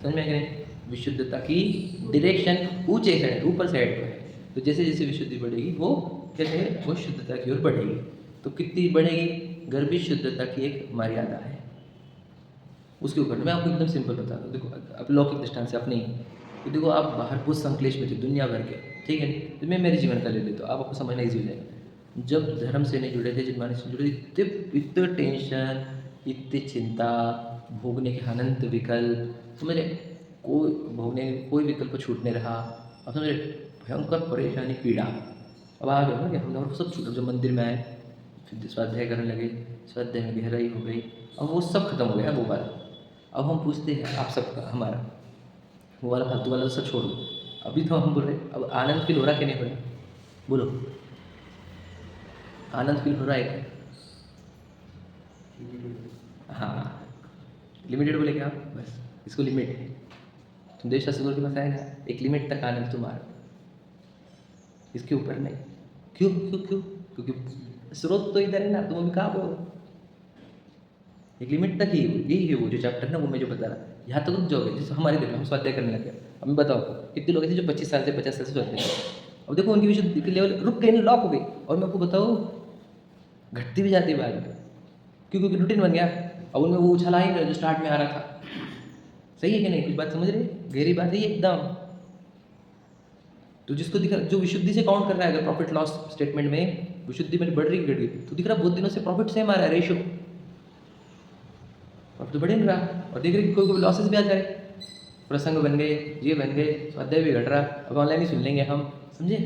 समझ में आ गया नहीं? विशुद्धता की डायरेक्शन ऊंचे साइड ऊपर साइड पर है। तो जैसे जैसे विशुद्धि बढ़ेगी वो कैसे है, वो शुद्धता की ओर बढ़ेगी। तो कितनी बढ़ेगी? गर्भित शुद्धता की एक मर्यादा है, उसके ऊपर मैं आपको एकदम सिंपल बताता हूँ। देखो अब लौकिक दृष्टांत से अपनी, तो देखो आप बाहर बहुत संकलेश में थे दुनिया भर के, ठीक है नहीं? तो मैं मेरे जीवन का ले लेता हूँ, आपको समझना ईजी हो जाएगा। जब धर्म से नहीं जुड़े थे, जब मानस से जुड़े थे, इतने इतने टेंशन, इतनी चिंता, भोगने के अनंत विकल्प, समझ रहे? कोई भोगने कोई विकल्प छूट नहीं रहा। अब समझ रहे? भयंकर परेशानी पीड़ा। अब आ गया ना कि हम लोग सब छूट, जब मंदिर में आए फिर स्वाध्याय करने लगे, स्वाध्याय में गहराई हो गई, अब वो सब खत्म हो गया वो बात। अब हम पूछते हैं आप सबका हमारा, वो वाला फालतू वाला तो सब छोड़ो। अभी तो हम बोल रहे अब आनंद फील हो रहा कि नहीं हो रहा? बोलो, आनंद फील हो रहा है क्या? हाँ, लिमिटेड बोले क्या? बस इसको लिमिट है। तुम देश शास्त्र के पास आएगा, एक लिमिट तक आनंद तुम्हारा, इसके ऊपर नहीं। क्यों क्यों क्यों? क्योंकि स्रोत तो इधर है ना, तुम अभी कहाँ पे हो? एक लिमिट तक ही यही है वो जो चैप्टर ना, वो मैं जो बता रहा, यहाँ तक रुक जाओगे। जैसे हमारे दिन में हम स्वाध्याय करने लगे, अब मैं बताओ कितने लोग ऐसे जो 25 साल से 50 साल से स्वाध्याय करते, अब देखो उनकी विशुद्धि की लेवल रुक गई, लॉक हो गई। और मैं आपको बताऊँ घटती भी जाती है बाद में, क्यों? क्योंकि रूटीन बन गया। अब उनमें वो उछला ही नहीं जो स्टार्ट में आ रहा था। सही है कि नहीं? कुछ बात समझ रहे? गहरी बात है ये एकदम। तो जिसको दिख रहा, जो विशुद्धि से काउंट कर रहा है, अगर प्रॉफिट लॉस स्टेटमेंट में विशुद्धि मेरी बढ़ रही घट गई, तो दिख रहा बहुत दिनों से प्रॉफिट सेम आ रहा है, रेशियो प्रॉफिट तो बढ़ नहीं रहा। और देख रहे कि कोई कोई लॉसेस भी आ जा रहे, प्रसंग बन गए, ये बन गए, स्वाध्याय भी घट रहा, अब ऑनलाइन ही सुन लेंगे हम, समझे?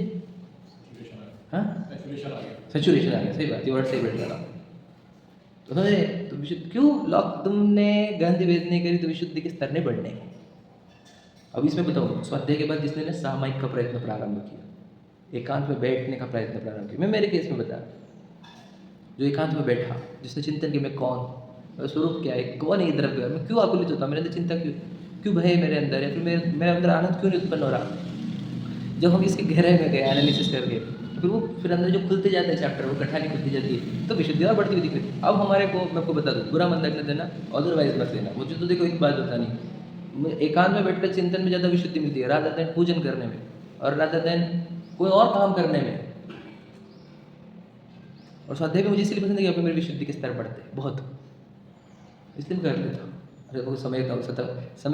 हाँ, सेचुरेशन आ गया, सही बात, ये वर्ड सही बैठ रहा। तो समझे? तो विशुद्ध क्यों लॉक तुमने गांधी वेद नहीं करी, तो विशुद्धि के स्तर नहीं बढ़ने। अब इसमें बताऊँ, स्वाध्याय के बाद जिसने सामायिक का प्रयत्न प्रारंभ किया, एकांत में बैठने का प्रयत्न प्रारंभ किया, मैं मेरे केस में बता, जो एकांत में बैठा, जिसने चिंतन किया मैं कौन, मेरा स्वरूप क्या है, कौन है, इधर गया, मैं क्यों आकुलित होता, मेरे अंदर चिंता क्यों भय मेरे अंदर, या फिर मेरे अंदर आनंद क्यों नहीं उत्पन्न हो रहा। जब हम इसके गहराई में गए एनालिसिस करके, फिर अंदर जो खुलते जाते हैं चैप्टर, वो गठानी खुलती जाती है, तो विशुद्धि और बढ़ती हुई दिख रही है। अब हमारे को मैं आपको बता दूँ, बुरा मन लगने देना, अदरवाइज मत लेना। मुझे तो देखो एक बात बता नहीं, एकांत में बैठकर चिंतन में ज़्यादा विशुद्धि मिलती है, रादर देन पूजन करने में, और रादर देन कोई और काम करने में। और स्वाध्याय भी मुझे इसलिए पसंद है कि यहाँ पे मेरी विशुद्धि के स्तर बढ़ते हैं बहुत, इसलिए मैं कर लेता हूँ। अरे वो समय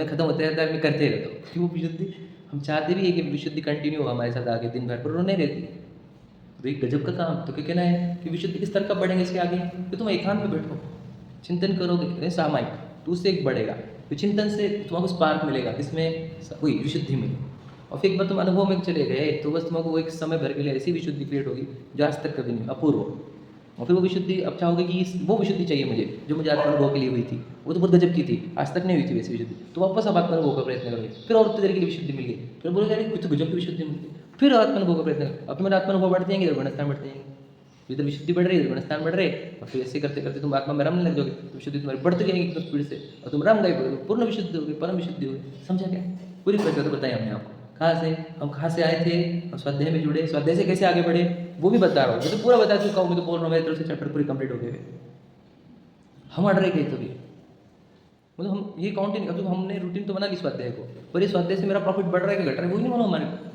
खत्म होते रहता है, मैं करते ही रहता हूँ, क्यों? विशुद्धि हम चाहते भी है कि विशुद्धि कंटिन्यू हो हमारे साथ आगे दिन भर, पर वो नहीं रहती। तो एक गजब का काम। तो क्या कहना है कि विशुद्धि के स्तर कब बढ़ेंगे इसके आगे? तो तुम एकांत में बैठो, चिंतन करोगे सामायिक, तो उससे एक बढ़ेगा, तो चिंतन से तुम्हारा स्पार्क मिलेगा, किसमें? वही विशुद्धि में। और फिर एक बार तुम अनुभव में चले गए, तो बस तुमको वो एक समय भर के लिए ऐसी विशुद्धि क्रिएट होगी जो आज तक कभी नहीं, अपूर्व। और फिर वो विशुद्धि अब चाहोगे कि वो विशुद्धि चाहिए मुझे जो मुझे आत्मानुभव के लिए हुई थी, वो तो बहुत गजब की थी, आज तक नहीं हुई थी वैसी विशुद्धि, तो वापस अब आत्मानुभव का प्रयत्न करोगे, फिर और उतनी देर के लिए विशुद्धि मिल गई, फिर बोलोगे अरे कुछ तो गजब की विशुद्धि मिल गई, फिर आत्मानुभव का प्रयत्न करो। अब तुम्हारे आत्मानुभव बढ़ते जाएंगे, गुणस्थान बढ़ते जाएंगे, इधर विशुद्धि बढ़ रही है, गुणस्थान बढ़ रहे, और फिर ऐसे करते करते तुम आत्मा में रमने लग जाओगे, तो विशुद्धि तुम्हारी बढ़ती जाएगी एकदम स्पीड से, और तुम रम गए, पूर्ण विशुद्धि हो गई, परम विशुद्धि हो गई। समझा क्या? पूरी प्रक्रिया तो बताई हमने आपको, कहाँ से हम कहाँ से आए थे, और स्वाध्याय में जुड़े, स्वाध्याय से कैसे आगे बढ़े, वो भी बता रहा हूँ। मैं तो पूरा बता चुका हूँ, मैं तो बोल रहा हूँ मेरी तरफ से चैप्टर पूरी कंप्लीट हो गए। हम अड़ रहे गए तभी, मतलब हम ये काउंटिंग, अब हमने रूटीन तो बना ली स्वाध्याय को, पर ये स्वाध्याय से मेरा प्रॉफिट बढ़ रहा है कि घट रहा है, वही नहीं मालूम हमारे को।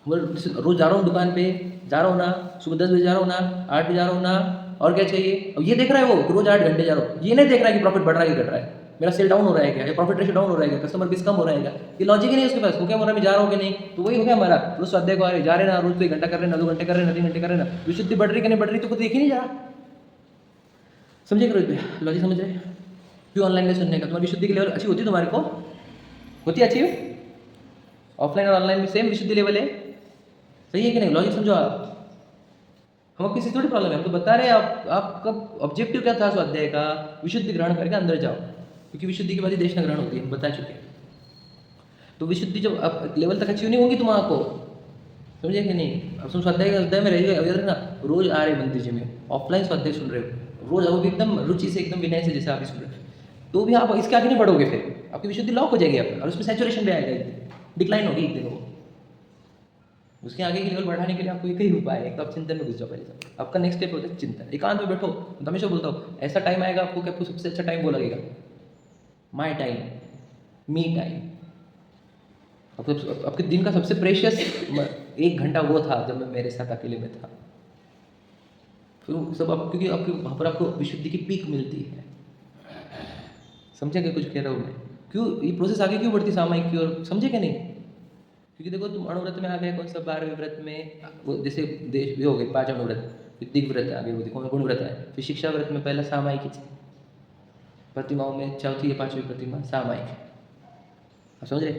रोज जा रहा हूँ दुकान पे, जा रहा हूँ ना, सुबह 10 बजे जा रहा हूँ ना, 8 बजे जा रहा हूँ ना, और क्या चाहिए? अब ये देख रहा है वो रोज 8 घंटे जा रहा हूँ, ये नहीं देख रहा है कि प्रॉफिट बढ़ रहा है कि घट रहा है, मेरा सेल डाउन हो रहा है क्या, या प्रॉफिट रेशियो डाउन हो रहा है क्या, कस्टमर बेस कम हो रहा है क्या, ये लॉजिक ही नहीं उसके पास। वो क्या बोल रहा है मैं जा रहा हूँ कि नहीं, तो वही हो गया हमारा। रोज स्वाध्याय को जा रहे ना, रोज तो 1 घंटा कर रहे ना, 2 घंटे कर रहे ना, 3 घंटे कर रहे ना, विशुद्धि बढ़ रही कि नहीं बढ़ रही तो कुछ देख ही नहीं जा रहा। समझे करो लॉजिक, समझ रहे? क्यों ऑनलाइन में सुनने का, तुम्हारी विशुद्धि की लेवल अच्छी होती है, तुम्हारे को होती है अच्छी, ऑफलाइन और ऑनलाइन में सेम विशुद्धि लेवल है, सही है कि नहीं? लॉजिक समझो आप। हम किसी थोड़ी प्रॉब्लम है, हम तो बता रहे हैं आपका ऑब्जेक्टिव क्या था स्वाध्याय का, विशुद्धि ग्रहण करके अंदर जाओ, क्योंकि विशुद्धि के बाद ही देशना ग्रहण होती है, हम बता चुके हैं। तो विशुद्धि जब अब लेवल तक अच्छी नहीं होगी तुम्हारा, समझे कि नहीं? अब तुम स्वाध्याय में रह गए ना, रोज आ रहे मंदिर जी में, ऑफलाइन स्वाध्याय सुन रहे हो रोज, अब एकदम रुचि से, एकदम विनय से, जैसे आप सुन रहे हो, तो भी आप इसके आगे नहीं बढ़ोगे, फिर आपकी विशुद्धि लॉक हो जाएगी आपका, और उसमें सैचुरेशन भी आएगा, एक दिन डिक्लाइन होगी एक दिन वो। उसके आगे की लेवल बढ़ाने के लिए आपको एक ही उपाय है, एक तो आप चिंतन में घुस जाओ पहले से। आपका नेक्स्ट स्टेप होता है चिंतन, एकांत में बैठो। हमेशा बोलता हूँ ऐसा टाइम आएगा आपको कि आपको सबसे अच्छा टाइम वो लगेगा, माई टाइम। Me time. आपके दिन का सबसे प्रेशियस 1 घंटा वो था जब मैं मेरे साथ अकेले में था। फिर वो सब आप, क्योंकि आपके वहाँ पर आपको विशुद्धि की पीक मिलती है। समझे क्या कुछ कह रहा हूँ मैं? क्यों ये प्रोसेस आगे क्यों बढ़ती सामायिक की ओर, समझे क्या नहीं? क्योंकि देखो तुम अणुव्रत में आ गए, कौन सा 12वें व्रत में वो जैसे देश ये हो गए 5 अणुव्रत, फिर दिग् व्रत आ गए, वो देखो गुण व्रत है, फिर शिक्षा व्रत में पहला सामायिक ही थी। प्रतिमाओं में चौथी या 5वीं प्रतिमा सामायिक है। आप समझ रहे?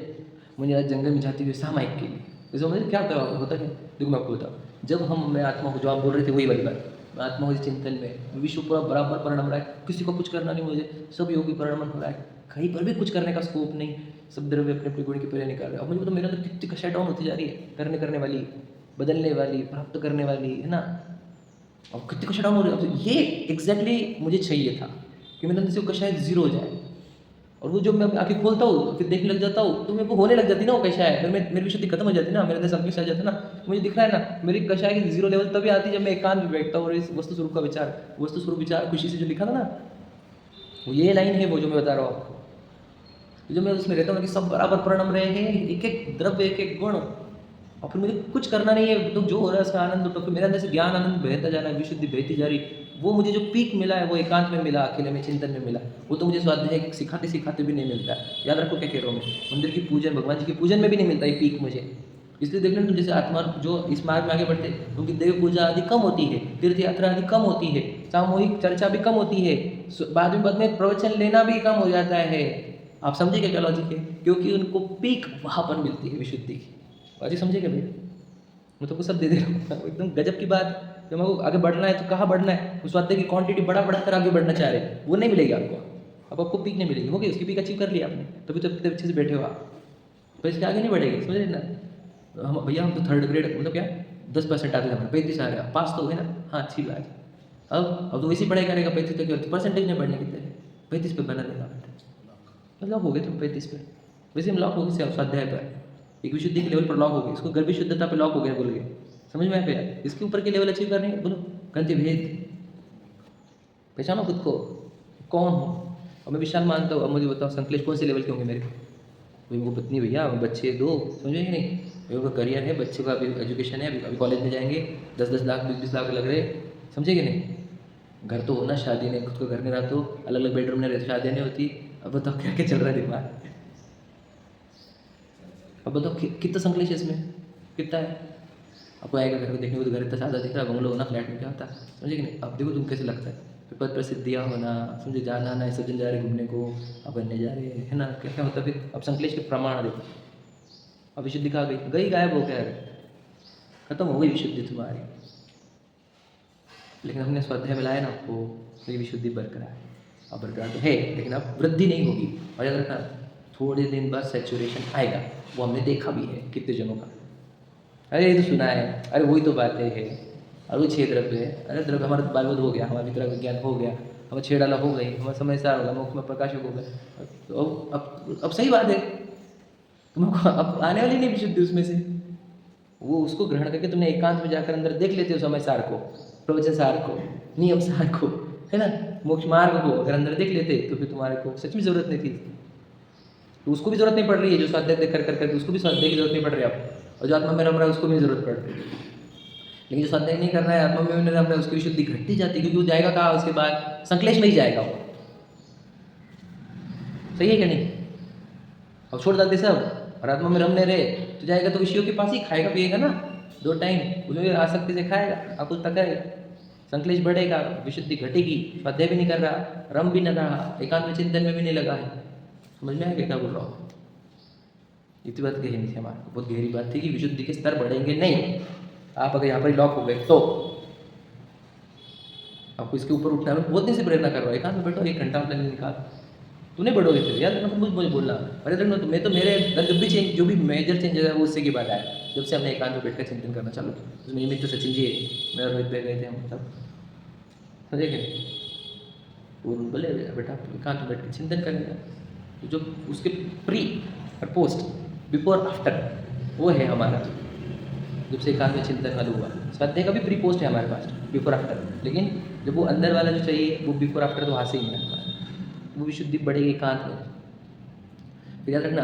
मुझे आज जंगल में जाते हुए सामायिक के लिए जैसे समझ रहे क्या होता है? देखो मैं आपको बताऊँ, जब हम मैं आत्मा हूँ जो आप बोल रहे थे वही वाली बात, मैं आत्मा हूँ इस चिंतन में, विश्व पूरा बराबर परिणाम रहा है, किसी को कुछ करना नहीं, मुझे सब योगी परिणाम हो रहा है, कहीं पर भी कुछ करने का स्कोप नहीं, सब द्रव्य अपने अपने गुण की पहले निकाल रहे हैं। अब मुझे तो मेरे अंदर कितनी कषाय डाउन होती जा रही है, करने वाली, बदलने वाली, प्राप्त करने वाली, है ना? और कितनी कषाय डाउन हो रही है। अब ये एग्जैक्टली मुझे चाहिए था कि मेरे अंदर से वो कषाय जीरो हो जाए, और वो जब मैं आंखें खोलता हूँ फिर देखने लग जाता हूँ तो मेरे को होने लग जाती ना वो कषाय, फिर मेरी विशुद्धि खत्म हो जाती ना, मेरे अंदर संतुष्ट आ जाता है ना, मुझे दिख रहा है ना मेरी कषाय की जीरो लेवल तभी आती है जब मैं एकांत में बैठता हूँ और इस वस्तु स्वरूप का विचार, वस्तु स्वरूप विचार खुशी से जो लिखा था ना, वो ये लाइन है वो जो मैं बता रहा हूँ आपको। जो मैं उसमें रहता हूँ कि सब बराबर परिणाम रहे हैं, एक एक द्रव्य एक एक गुण, और फिर मुझे कुछ करना नहीं है, तो जो हो रहा है उसका आनंद उठो, फिर मेरे अंदर से ज्ञान आनंद बहता जा रहा है, विशुद्धि बहती जा रही। वो मुझे जो पीक मिला है वो एकांत में मिला, अकेले में चिंतन में मिला, वो तो मुझे स्वाध्याय सिखाते सिखाते भी नहीं मिलता। याद रखो क्या कह रहा हूँ मैं, मंदिर की पूजन, भगवान जी की पूजन में भी नहीं मिलता ये पीक मुझे। इसलिए देख लें तुम, जैसे आत्मा जो इस मार्ग में आगे बढ़ते हैं उनकी देव पूजा आदि कम होती है, तीर्थ यात्रा आदि कम होती है, सामूहिक चर्चा भी कम होती है, बाद में प्रवचन लेना भी कम हो जाता है। आप समझे क्या लॉजिक है? क्योंकि उनको पीक वहाँ पर मिलती है विशुद्धि की। बाजी समझे क्या भैया? मैं तो कुछ सब दे रहा हूँ एकदम गजब की बात। जब हमको आगे बढ़ना है तो कहाँ बढ़ना है? उस वाद्य की क्वांटिटी बढ़ा कर आगे बढ़ना चाह रहे हैं, वो नहीं मिलेगी आपको। अब आपको पीक नहीं मिलेगी, हो गई उसकी पीक अचीव कर लिया आपने, तभी तो इतने अच्छे से बैठे हो आप, तो इसके आगे नहीं बढ़ेगी, समझ रहे ना? हम भैया हम तो 3rd ग्रेड मतलब क्या 10% आते थे हमारे, 35 आ रहा, पास तो हो गए ना, हाँ अच्छी बात है। अब तो वैसी पढ़ाई करेगा 35 तक, परसेंटेज नहीं बढ़ने कितने, 35 पे बना रहेगा, मतलब हो गए तुम 35 पे, वैसे हम लॉक हो गए स्वाध्याय पर, एक विशुद्धि के लेवल पर लॉक हो गए, इसको गर्भी शुद्धता पे लॉक हो गया, बोल गए, समझ में आया भैया? इसके ऊपर के लेवल अचीव करने बोलो, ग्रंथि भेद पहचानो खुद को, कौन हो। और मैं विशाल मानता हूँ, अब मुझे बताओ संकलेश कौन से लेवल के होंगे मेरे? भाई मेरे को पत्नी भैया, बच्चे 2, समझे कि नहीं? भाई उनका करियर है, बच्चे का अभी एजुकेशन है, अभी कॉलेज में जाएंगे, 10-10 लाख 20-20 लाख लग रहे, समझे कि नहीं? घर तो होना, शादी नहीं, खुद को घर में रहा तो अलग अलग बेडरूम में रहते, शादियाँ नहीं होती। अब बताओ क्या क्या चल रहा है दिमाग, अब बताओ कितना संकलेश है इसमें, कितना है? आपको आएगा घर को देखने को तो घर इतना सादा दिख रहा है, बंगलो होना, फ्लैट में क्या होता है, समझे कि नहीं? अब देखो तुम कैसे लगता है, फिर पद प्रसिद्धियाँ होना, समझे, जाना आना, सज्जन जा रहे घूमने को, अब बनने जा रहे हैं, है ना? क्या क्या होता है फिर? अब संकलेश के प्रमाण देखो, अब विशुद्धि कहाँ गई? गई गायब हो गया, खत्म हो गई विशुद्धि तुम्हारी। लेकिन हमने स्वाध्याय में लाया ना आपको, तो ये विशुद्धि बरकरार है, अब बरकरार तो है, लेकिन अब वृद्धि नहीं होगी। और याद रखना थोड़े दिन बाद सैचुरेशन आएगा, वो हमने देखा भी है कितने जनों का। अरे ये तो सुना है, अरे वही तो बातें है, अरे वो 6 द्रव्य है, अरे द्रव्य हमारा बालबोध हो गया, हमारा वितरक विज्ञान हो गया, हमारा 6 डाला हो गई, हमारा समय सार होगा, मोक्ष में प्रकाशक हो गया, तो अब सही बात है, तुमको अब आने वाली नहीं विशुद्धि उसमें से, वो उसको ग्रहण करके तुमने एकांत में जाकर अंदर देख लेते हो समय सार को, प्रवचन सार को, नियम सार को, है ना, मोक्ष मार्ग को अगर अंदर देख लेते तो फिर तुम्हारे को सच में जरूरत नहीं थी, तो उसको भी जरूरत नहीं पड़ रही है, जो स्वाध्याय कर कर करके उसको भी स्वाध्याय की जरूरत नहीं पड़ रही है आपको, और जो आत्मा में रम रहा है उसको भी जरूरत पड़ रही है। लेकिन जो स्वाध्याय नहीं कर रहा है, आत्मा में नहीं रम रहा है, उसकी शुद्धि घटती जाती है, क्योंकि वो जाएगा कहाँ उसके बाद? संकलेश में ही जाएगा वो, सही है क्या नहीं? अब छोड़ डालते सब और आत्मा में रमने रहे तो जाएगा तो विषयों के पास ही खाएगा पिएगा ना, 2 टाइम उसमें आसक्ति से खाएगा, आकुलता करेगा, संकलेश बढ़ेगा, विशुद्धि घटेगी, स्वाध्याय भी नहीं कर रहा, रम भी न रहा, एकांत में चिंतन में भी नहीं लगा है। समझ में आया क्या बोल रहा हूँ? इतनी बात कही नहीं थी हमारे को, बहुत गहरी बात थी कि विशुद्धि के स्तर बढ़ेंगे नहीं, आप अगर यहाँ पर लॉक हो गए तो आपको इसके ऊपर उठना है। बहुत दिन से प्रेरणा कर रहा हूँ, एकांत में बैठो, 1 घंटा अपने लिए निकाल, तू नहीं बढ़ोगे फिर, याद रखना, मुझे बोलना, अरे देखो तो मैं तो मेरे अंदर जब भी चेंज, जो भी मेजर चेंजेस है वो उससे के बाद आया, जब से हमने एकांत में बैठकर चिंतन करना चालू किया। उसमें निमित्त तो सचिन जी मैं और रोहित पे गए थे हम सब, समझे क्या? वो बोले बेटा एकांत में बैठ कर चिंतन करेंगे, तो जो उसके प्री और पोस्ट, बिफोर आफ्टर, वो है हमारा, जब से एकांत में चिंतन चालू हुआ। स्वाध्याय का भी प्री पोस्ट है हमारे पास, बिफोर आफ्टर, लेकिन जब वो अंदर वाला जो चाहिए वो बिफोर आफ्टर तो हाथ से ही है हमारा, वो विशुद्धि बढ़ेगी एकांत में। फिर याद रखना,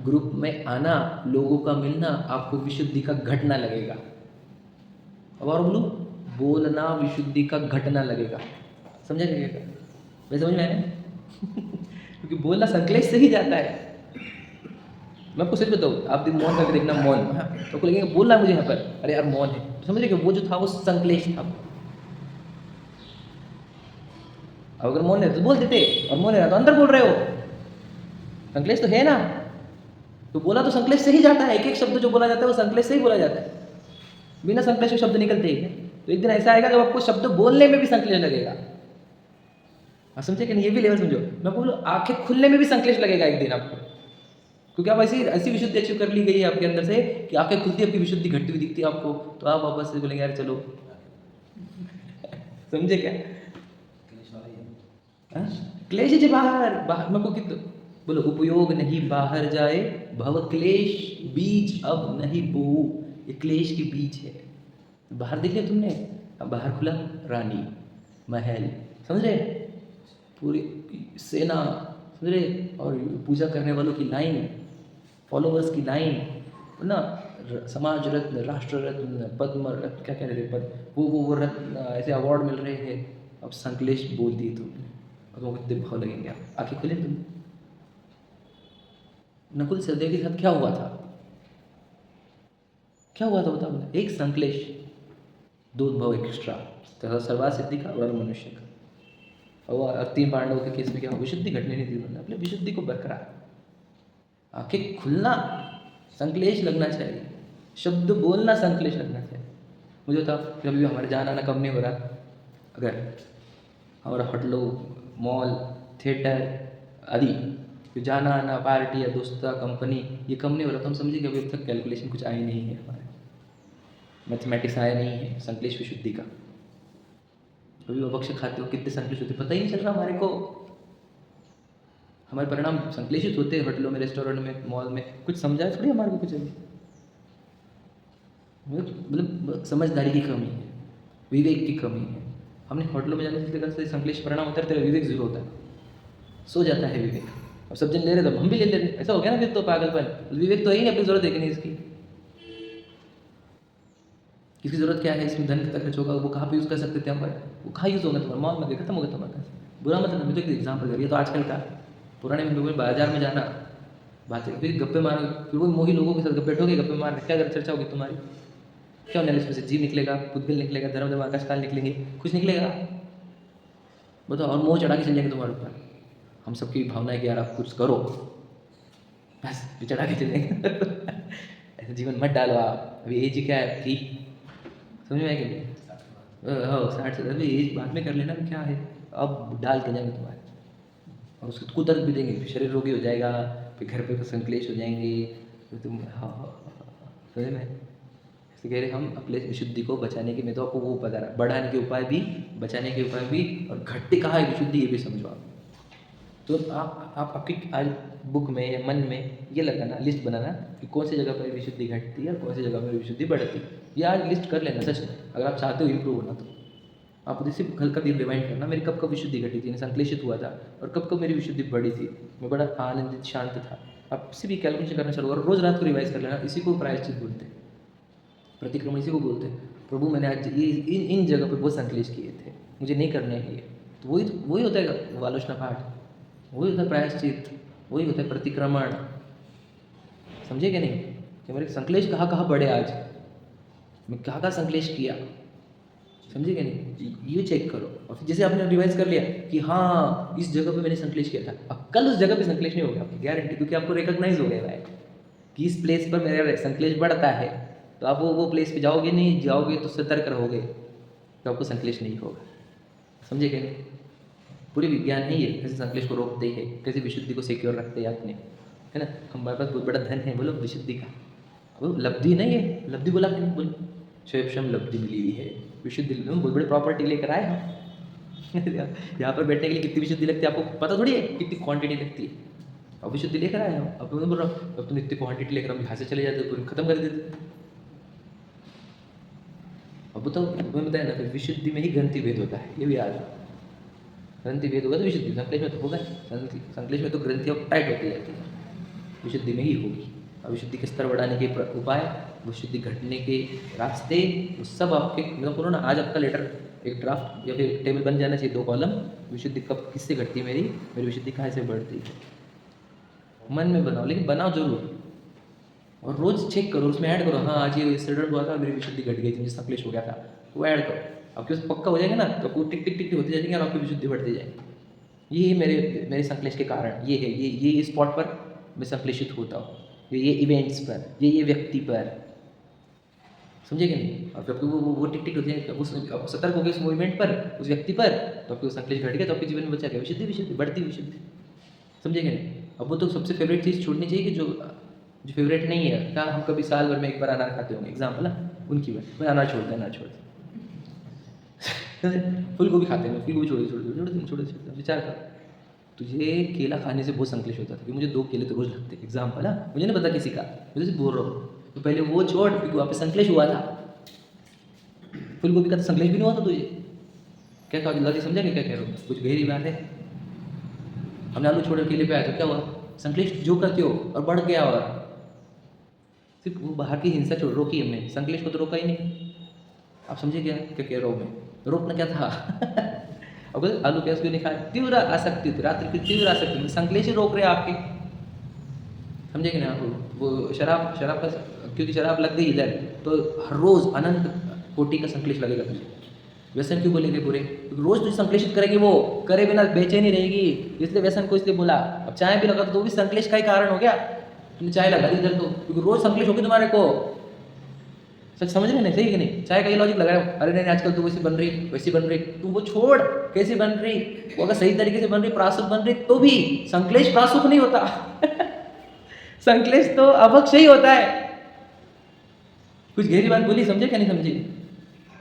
ग्रुप में आना, लोगों का मिलना आपको विशुद्धि का घटना लगेगा। अब और बोलूँ, बोलना विशुद्धि का घटना लगेगा। समझा जाएगा? वैसे समझ में आया? क्योंकि बोलना संकलेश से ही जाता है। मैं आपको सच बताऊँ, आप दिन मौन करके देखना, मौन, हाँ, तो आपको लगेगा बोलना है मुझे यहाँ पर, अरे यार मौन है, तो समझ कि वो जो था वो संकलेश था। अब अगर मौन है तो बोल देते, और मौन है तो अंदर बोल रहे हो, संकलेश तो है ना। तो बोला तो संकलेश से ही जाता है, एक एक शब्द जो बोला जाता है वो संकलेश से ही बोला जाता है। बिना संकलेश के शब्द निकलते ही हैं। तो एक दिन ऐसा आएगा जब आपको शब्द बोलने में भी संकलेश लगेगा। आप समझे कि नहीं? ये भी लेवल समझो। मैं बोलूँ आंखें खुलने में भी संकलेश लगेगा एक दिन आपको, क्योंकि आप ऐसी ऐसी विशुद्धि अचीव कर ली गई है आपके अंदर से कि आंखें खुलती, आपकी विशुद्धि घटती हुई दिखती है आपको, तो आप वापस से बोलेंगे यार चलो। समझे क्या? हाँ? क्लेश जी बाहर बाहर मैं को कितना बोलो, उपयोग नहीं बाहर जाए, भव क्लेश बीज अब नहीं बो। ये क्लेश के बीज है। बाहर देख लिया तुमने, अब बाहर खुला रानी, महल, समझ रहे, पूरी सेना, समझ रहे, और पूजा करने वालों की लाइन, फॉलोअर्स की लाइन ना, समाज रत्न, राष्ट्र रत्न, पद्म रत्न, क्या कह रहे थे, पद, वो रत्न, ऐसे अवार्ड मिल रहे हैं। अब संकलेश बोल दिए तुमने, अब वो कितने भाव लगेंगे। आप आंखें खुले तुम। नकुल सहदेव के साथ क्या हुआ था? क्या हुआ था बताओ? एक संकलेश, दो भाव एक्स्ट्रा, तथा सर्वार्थ सिद्धि का और मनुष्य का। और तीन पांडवों के केस में क्या हुआ? विशुद्धि घटने नहीं दी उन्होंने, अपने विशुद्धि को बरकरार। आंखें खुलना संकलेश लगना चाहिए, शब्द बोलना संकलेश लगना चाहिए। मुझे बता, कभी भी हमारे जाना आना कम नहीं हो रहा, अगर हमारा होटलों, मॉल, थिएटर आदि जो जाना आना, पार्टी या दोस्ता, कंपनी, ये कम नहीं हो रहा, तो हम समझिए कि अभी तक कैलकुलेशन कुछ आई नहीं है, हमारे मैथमेटिक्स आया नहीं है संकलेश विशुद्धि का। अभी वो भक्ष्य खाते हो, कितने संकलेश होते पता ही नहीं चल रहा हमारे को। हमारे परिणाम संकलेशित होते हैं होटलों में, रेस्टोरेंट में, मॉल में। कुछ समझा थोड़ी हमारे को कुछ अभी। मतलब समझदारी की कमी है, विवेक की कमी है। हमने होटलों में जाने से संकलेश परिणाम होता है, तेरा विवेक जीरो होता है, सो जाता है विवेक। अब सब जन ले रहे तो हम भी ले रहे, ऐसा हो गया ना फिर तो पागलपन। विवेक तो है ही नहीं, अपनी जरूरत है कि नहीं इसकी। किसकी जरूरत क्या है इसमें, धन कितना खर्च होगा, वो कहाँ पे यूज़ कर सकते थे हम पर, वो कहाँ यूज़ होगा तुम्हारा, मॉल में गए खत्म हो गया तुम्हारा। बुरा मतलब मैं तो एक एग्जाम्पल करिए, तो आजकल का पुराने में लोगों बाजार में जाना, बातें, फिर गप्पे मारो, फिर वो मोही लोगों के साथ बैठोगे गप्पे मार, क्या अगर चर्चा होगी तुम्हारी, क्या होने इसमें से? जीव निकलेगा, पुद्गल निकलेगा, धर्म आकाशकाल निकलेंगे, कुछ निकलेगा बताओ? और मोह चढ़ा के चल जाएंगे तुम्हारे ऊपर। हम सबकी भावना है कि यार आप कुछ करो, बस चढ़ा के चलेंगे। ऐसा जीवन मत डालो आप, अभी एज क्या है आपकी, समझ में आएगी नहीं? हाँ 60 से अभी एज बाद में कर लेना, क्या है, अब डाल के जाएंगे तुम्हारे, और उसको कुदरत भी देंगे, शरीर रोगी हो जाएगा, फिर घर पे संकलेश हो जाएंगे, तो तुम समझ में? इसलिए कह रहे हम अपने विशुद्धि को बचाने के, मैं तो आपको वो बता रहा, बढ़ाने के उपाय भी, बचाने के उपाय भी, और घटते कहाँ है विशुद्धि ये भी समझो आप। तो आप आपकी आज बुक में या मन में ये लगाना, लिस्ट बनाना कि कौन सी जगह पर विशुद्धि घटती है और कौन सी जगह पर विशुद्धि बढ़ती है। ये आज लिस्ट कर लेना सच में, अगर आप चाहते हो इम्प्रूव होना तो। आप इसी हल्का दिन रिमाइंड करना, मेरी कब कब विशुद्धि घटी थी, संकलेशित हुआ था, और कब कब मेरी विशुद्धि बढ़ी थी, मैं बड़ा आनंदित शांत था। आप इसी भी कैलकुलेशन करना चालू और रोज़ रात को रिवाइज कर लेना। इसी को प्रायश्चित बोलते हैं, प्रतिक्रमण इसी को बोलते हैं। प्रभु मैंने आज ये इन जगह पर बहुत संकलेश किए थे, मुझे नहीं करने हैं ये, तो वही होता है आलोचना पाठ, वही होता है प्रायश्चित, वही होता है प्रतिक्रमण। समझे क्या नहीं कि मेरे संकलेश कहाँ कहाँ बढ़े, आज मैं कहाँ कहाँ संकलेश किया, समझे क्या नहीं? ये चेक करो। और फिर जैसे आपने रिवाइज कर लिया कि हाँ इस जगह पे मैंने संकलेश किया था, अब कल उस जगह पे संकलेश नहीं होगा आपकी गारंटी, क्योंकि आपको रिकॉग्नाइज हो गया है कि इस प्लेस पर मेरा संकलेश बढ़ता है, तो आप वो प्लेस पे जाओगे नहीं, जाओगे तो सतर्क रहोगे, तो आपको संकलेश नहीं होगा। समझे क्या नहीं? पूरी विज्ञान है ये, कैसे संकलेश को रोकते हैं, कैसे विशुद्धि को सिक्योर रखते हैं अपने, है ना? हमारे पास बहुत बड़ा धन है, बोलो विशुद्धि का, वो लब्धि नहीं है, लब्धि बोला कि नहीं, बोलो क्षेपशम लब्धि मिली हुई है, विशुद्धि बहुत बड़ी प्रॉपर्टी लेकर आए हम। यहाँ पर बैठने के लिए कितनी विशुद्धि लगती है आपको पता थोड़ी है, कितनी क्वांटिटी लगती है, अब विशुद्धि लेकर आए हम। अब मैं बोल रहा हूँ, अब तुम इतनी क्वांटिटी लेकर हम यहाँ से चले जाते पूरी खत्म कर देते। अब बताओ, मैं बताया ना, फिर विशुद्धि में ही ग्रंथि भेद होता है, ये भी याद है। ग्रंथि भेद होगा तो विशुद्धि, संकलेश में तो होगा, संकलेश में तो ग्रंथि अब टाइट होती जाती है। विशुद्धि में ही होगी। और विशुद्धि के स्तर बढ़ाने के उपाय, विशुद्धि घटने के रास्ते, वो सब आपके मतलब बोलो ना, आज आपका लेटर एक ड्राफ्ट या फिर टेबल बन जाना चाहिए, 2 कॉलम, विशुद्धि कब किससे घटती है मेरी विशुद्धि कहाँ से बढ़ती है। मन में बनाओ, लेकिन बनाओ जरूर, और रोज़ चेक करो, उसमें ऐड करो, हाँ आज ये इंसिडेंट हुआ था, मेरी विशुद्धि घट गई थी, मुझे संकलेश हो गया था, वो ऐड करो। आपके उसमें पक्का हो जाएगा ना, तो आपको टिक टिक टिक टिक होती जाएंगे और आपकी विशुद्धि बढ़ती जाएगी। ये मेरे मेरे संकलेश के कारण ये है, ये स्पॉट पर मैं संकलेशित होता हूँ, ये इवेंट्स पर, ये व्यक्ति पर, समझे कि नहीं। और फिर वो टिक टिक होती है, उस सतर्क हो गए उस मूवमेंट पर, उस व्यक्ति पर, तो आपको संकलेश घट गया, तो आपके जीवन में बचा गया विशुद्धि, विशुद्धि बढ़ती विशुद्धि, समझे कि नहीं। अब वो तो सबसे फेवरेट चीज़ छोड़नी चाहिए कि जो फेवरेट नहीं है। क्या हम कभी साल भर में एक बार अनार खाते होंगे, एग्जाम्पल ना, उनकी बात, मैं अनार छोड़ता, अनार छोड़ता फूल गोभी खाते हैं, फूल गोभी छोड़ विचार कर, तुझे केला खाने से बहुत संकलेश होता था कि मुझे 2 केले तो रोज लगते, एग्जाम्पल ना, मुझे नहीं पता किसी का, मुझे सिर्फ बोल रहा हूँ, तो पहले वो छोड़, क्योंकि वहाँ पे संकलेश हुआ था। फूल गोभी का तो संकलेश भी नहीं हुआ था तुझे, क्या कहा लॉजिक समझा क्या कह रहा हूँ, कुछ गहरी बात है। हमने आलू छोड़ केले पे आया तो क्या हुआ, संकलेश जो का त्यों और बढ़ गया, और सिर्फ वो बाहर की हिंसा छोड़ रोकी हमने, संकलेश को तो रोका ही नहीं। आप समझे क्या कह रहा हूँ मैं, रोकना क्या था अगर आलू प्याज क्यों नहीं खाए, तीव्र आसक्ति होती, रात्रि की तीव्र आसक्ति, संकलेश ही रोक रहे आपके, समझे कि ना। वो शराब का, क्योंकि शराब लग गई इधर, तो हर रोज़ अनंत कोटि का संकलेश लगेगा तुझे। व्यसन क्यों बोलेंगे पूरे, क्योंकि रोज़ तुझे संकलेशित करेगी, वो करे बिना बेचैनी रहेगी, इसलिए व्यसन को इसलिए बोला। अब चाय भी लगा तो भी संकलेश का ही कारण हो गया, तुमने चाय लगा दी इधर, तो क्योंकि रोज़ संकलेश होगी तुम्हारे को, सच समझ रहे नहीं, सही कि नहीं। चाय का ये लॉजिक लगा रहा है, अरे नहीं आजकल तू वैसी बन रही, तू वो छोड़, कैसी बन रही, वो अगर सही तरीके से बन रही, प्रासुक बन रही, तो भी संकलेश प्रासुक नहीं होता संकलेश तो अभक्ष ही होता है। कुछ गहरी बात बोली, समझे क्या नहीं समझे,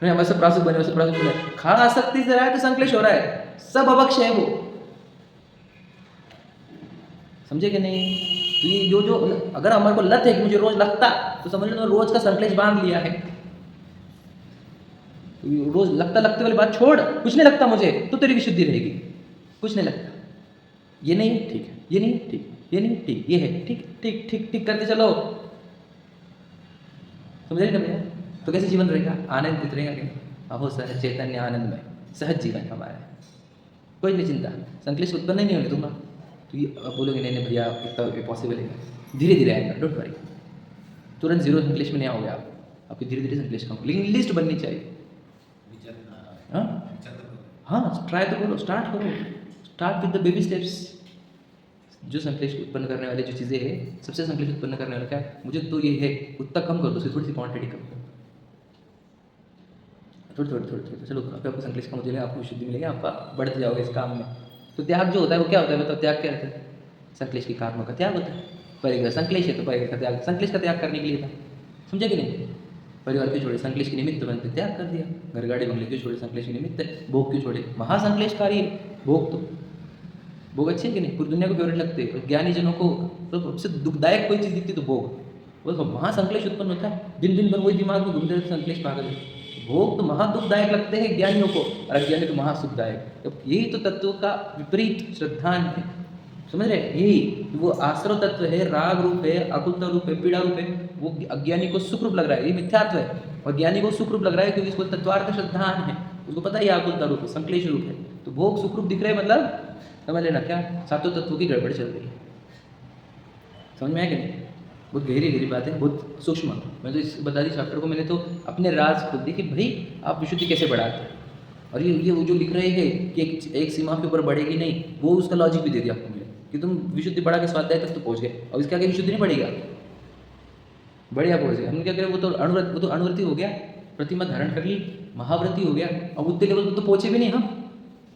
नहीं वैसे प्रासुक बने, वैसे प्रासुक बने, खा आसक्ति से रहा है तो संकलेश हो रहा है, सब अभक्ष है वो, समझे कि नहीं। तो ये जो अगर हमारे को लत है कि मुझे रोज लगता, तो समझ लो रोज का संकलेश बांध लिया है। रोज लगता लगते वाली बात छोड़, कुछ नहीं लगता मुझे, तो तेरी विशुद्धि रहेगी। कुछ नहीं लगता, ये नहीं ठीक है, ये नहीं ठीक, ये नहीं ठीक, ये है ठीक, ठीक ठीक ठीक करते चलो, समझ रहे ना भैया। तो कैसे जीवन रहेगा, आनंदित रहेगा क्या, अहो सहज चैतन्य आनंदमय सहज जीवन हमारा, कोई नहीं चिंता, संकलेश उत्पन्न ही नहीं होने दूंगा। तो ये अब बोलोगे नहीं नहीं भैया इतना पॉसिबल है, धीरे धीरे आएगा, डोंट वरी, तुरंत जीरो संकलेश में नहीं आओगे आप, आपकी धीरे धीरे संकलेश का, लेकिन लिस्ट बननी चाहिए। हाँ ट्राई तो करो, start with the baby steps. जो संकलेश उत्पन्न करने वाली जो चीज़ें हैं, सबसे संकलेश उत्पन्न करने वाला क्या है, मुझे तो ये है, उतना कम कर दो, थोड़ी सी क्वांटिटी कम कर दो, थोड़ी चलो, आपको संकलेश का मुझे आपको विशुद्धि मिलेगी, आप बढ़ते जाओगे इस काम में। तो त्याग जो होता है वो क्या होता है, मतलब त्याग क्या रहता है, संकलेश के कारणों का त्याग होता है। परिग्रह संकलेश है तो परिग्रह का त्याग, संकलेश का त्याग करने के लिए था, समझे कि नहीं। परिवार क्यों छोड़े, संकलेश के निमित्त बनते, त्याग कर दिया। घर गाड़ी बंगले क्यों छोड़े, संकलेश के निमित्त है। भोग क्यों छोड़े, महासंकलेशकारी है भोग, तो भोग अच्छे है कि नहीं, पूरी दुनिया को फेवरेट लगते हैं, ज्ञानी जनों को तो सबसे दुखदायक कोई चीज़ दिखती तो भोग, वो तो महासंकलेश उत्पन्न होता है, दिन दिन भर वही दिमाग में घूमते रहते, संकलेश पागल है। भोग तो महादुखदायक लगते हैं ज्ञानियों को, और अज्ञानी तो महासुखदायक। अब यही तो तत्व का विपरीत श्रद्धान है, समझ रहे, यही वो आश्रव तत्व है, राग रूप है, अकुलता रूप है, पीड़ा रूप है, वो अज्ञानी को सुख रूप लग रहा है, ये मिथ्यात्व है, और ज्ञानी को सुख रूप लग रहा है, क्योंकि इसको तत्वार्थ श्रद्धान है, उसको पता है ये अकुलता रूप है, संकलेश रूप है। तो भोग सुख रूप दिख रहे, मतलब समझ लेना क्या, सातों तत्वों की गड़बड़ चल रही है, समझ में आया कि नहीं। बहुत गहरी बात है, बहुत सूक्ष्म। मैं तो इस बता दी चैप्टर को, मैंने तो अपने राज खोल दी कि भाई आप विशुद्धि कैसे बढ़ाते हैं, और ये वो जो लिख रहे हैं कि एक सीमा के ऊपर बढ़ेगी नहीं, वो उसका लॉजिक भी दे दिया आपको मैंने, कि तुम विशुद्धि बढ़ा के स्वाध्याय तक तो पहुँच गए, और इसके आगे विशुद्धि नहीं बढ़ेगा, बढ़िया पहुँच गए। हमने क्या करें, वो तो अणुव्रति हो गया, प्रतिमा धारण कर ली, महाव्रति हो गया, अब उतने लेवल पर तो पहुँचे भी नहीं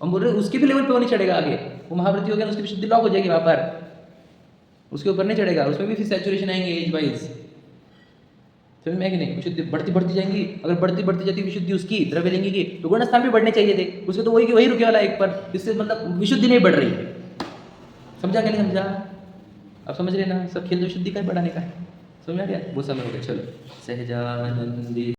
हम बोल रहे उसके भी लेवल पे नहीं चढ़ेगा आगे, वो महाव्रति हो गया, उसकी विशुद्धि लॉक हो जाएगी वहाँ पर, उसके ऊपर नहीं चढ़ेगा, उसमें भी फिर सैचुरेशन आएंगे एज वाइज, समझ में है कि नहीं। विशुद्धि बढ़ती जाएंगी, अगर बढ़ती जाती विशुद्धि उसकी द्रव्य लिंगी की, तो गुण स्थान भी बढ़ने चाहिए थे, उसके तो वही रुके वाला एक पर, इससे मतलब विशुद्धि नहीं बढ़ रही है, समझा क्या नहीं समझा, अब समझ रहे ना, सब खेल विशुद्धि का बढ़ाने का है, समझ में आ गया। वो समय हो गया, चलो सहजानंदी।